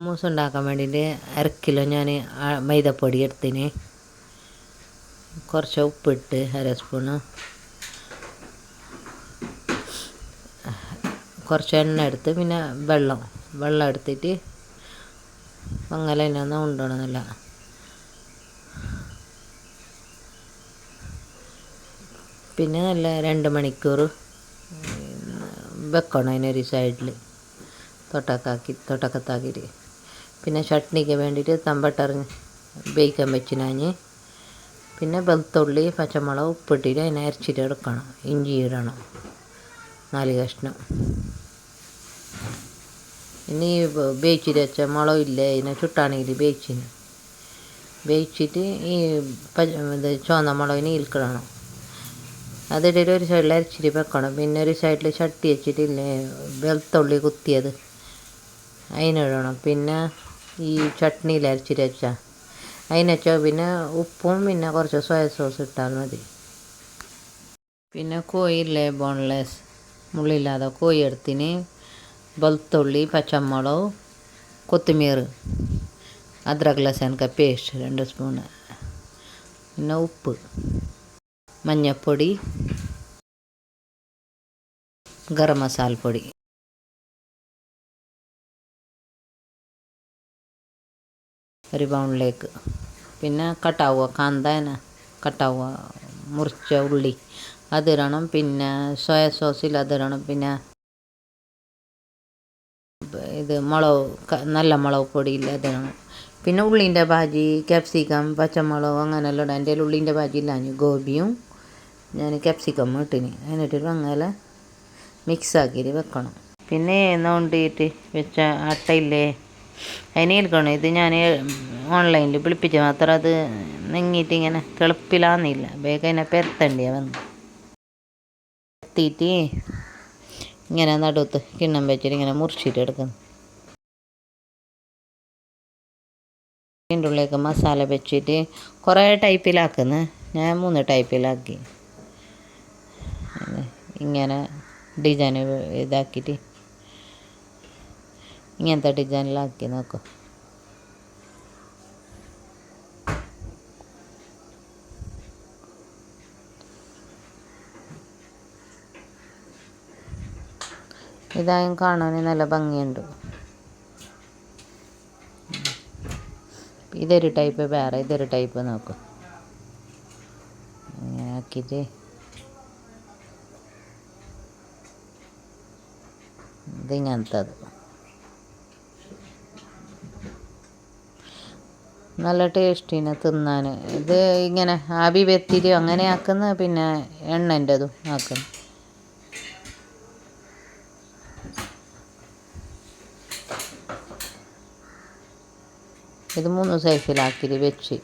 മൂസ് ഉണ്ടാക്കാൻ വേണ്ടിയിട്ട് 1/2 കിലോ ഞാൻ മൈദപ്പൊടി എടുത്തിന്. കുറച്ച് ഉപ്പിട്ട് 1/2 സ്പൂണ്, കുറച്ച് എണ്ണ എടുത്ത്, പിന്നെ വെള്ളം എടുത്തിട്ട് അങ്ങനെ തന്നെ ഉണ്ടോണമെന്നില്ല. പിന്നെ നല്ല 2 മണിക്കൂർ വെക്കണം അതിനൊരു സൈഡിൽ തൊട്ടക്കത്താക്കിയിട്ട്. പിന്നെ ചട്നിക്ക് വേണ്ടിയിട്ട് തമ്പട്ടറിഞ്ഞ് വേവിക്കാൻ വെച്ചിനാഞ്ഞ്. പിന്നെ വെളുത്തുള്ളി പച്ചമുളക് ഉപ്പിട്ടിട്ട് അതിനെ അരച്ചിട്ട് എടുക്കണം. ഇഞ്ചി ഇടണം 4 കഷ്ണം. ഇനി വേവിച്ചിട്ട് വെച്ച മുളകില്ലേ അതിനെ ചുട്ടാണെങ്കിൽ വേവിച്ചിട്ട് ഈ ചുവന്ന മുളകിന് ഇൽക്കിടണം. അതിട്ടിട്ട് ഒരു സൈഡിൽ അരച്ചിട്ട് വെക്കണം. പിന്നെ ഒരു സൈഡിൽ ചട്ടി വെച്ചിട്ടില്ലേ വെളുത്തുള്ളി കുത്തിയത് അതിനിടണം. പിന്നെ ഈ ചട്നിയിൽ അരച്ചിട്ട് വെച്ചാൽ അതിനൊക്കെ പിന്നെ ഉപ്പും പിന്നെ കുറച്ച് സോയ സോസ് ഇട്ടാൽ മതി. പിന്നെ കോഴിയില്ലേ ബോൺലെസ് മുള്ളില്ലാതെ കോഴി എടുത്തിന്, വെളുത്തുള്ളി പച്ചമുളക് കൊത്തിമീർ അദ്രക് ലഹസൻ പേസ്റ്റ് 2 സ്പൂണ്, പിന്നെ ഉപ്പ് മഞ്ഞൾപ്പൊടി ഗരം മസാലപ്പൊടി. ഒരു ബൗളിലേക്ക് പിന്നെ കട്ടാവുക മുറിച്ച ഉള്ളി അതിടണം. പിന്നെ സോയ സോസിൽ അതിടണം. പിന്നെ ഇത് നല്ല മുളക് പൊടിയില്ല അതിടണം. പിന്നെ ഉള്ളിൻ്റെ ഭാജി ക്യാപ്സിക്കം പച്ചമുളക് അങ്ങനെയെല്ലാം ഇടാം. എൻ്റെ ഉള്ളിൻ്റെ ഭാജി ഇല്ലാഞ്ഞു ഗോപിയും ഞാൻ ക്യാപ്സിക്കം ഇട്ടിന്. അതിനിട്ടിട്ട് അങ്ങനെ മിക്സാക്കിയിട്ട് വെക്കണം. പിന്നെ നോണ്ടിയിട്ട് വെച്ച അട്ടയില്ലേ അതിന് ഇരിക്കണം. ഇത് ഞാൻ ഓൺലൈനിൽ വിളിപ്പിച്ച് മാത്രം അത് നെങ്ങിയിട്ട് ഇങ്ങനെ കിളപ്പിലാന്നില്ല. വേഗം അതിനെ പെരത്തേണ്ടിയാണ് വന്ന് എത്തിയിട്ട് ഇങ്ങനെ നടുത്ത് കിണ്ണം വെച്ചിട്ട് ഇങ്ങനെ മുറിച്ചിട്ട് എടുക്കുന്നു. അതിൻ്റെ ഉള്ളിലേക്ക് മസാല വെച്ചിട്ട് കുറേ ടൈപ്പിലാക്കുന്നു. ഞാൻ 3 ടൈപ്പിലാക്കി. ഇങ്ങനെ ഡിസൈൻ ഇതാക്കിയിട്ട് ഇങ്ങനത്തെ ഡിസൈനിലാക്കി നോക്കും. ഇതായും കാണാൻ നല്ല ഭംഗിയുണ്ട്. ഇതൊരു ടൈപ്പ് വേറെ, ഇതൊരു ടൈപ്പ് നോക്കും. ഇങ്ങനെ ആക്കിയിട്ട് ഇതിങ്ങനത്തത് നല്ല ടേസ്റ്റിന് തിന്നാൻ. ഇത് ഇങ്ങനെ ആവി വെത്തിരി അങ്ങനെ ആക്കുന്ന, പിന്നെ എണ്ണൻ്റെതും ആക്കുന്നു. ഇത് 3 സൈസിലാക്കിയിട്ട് വെച്ച്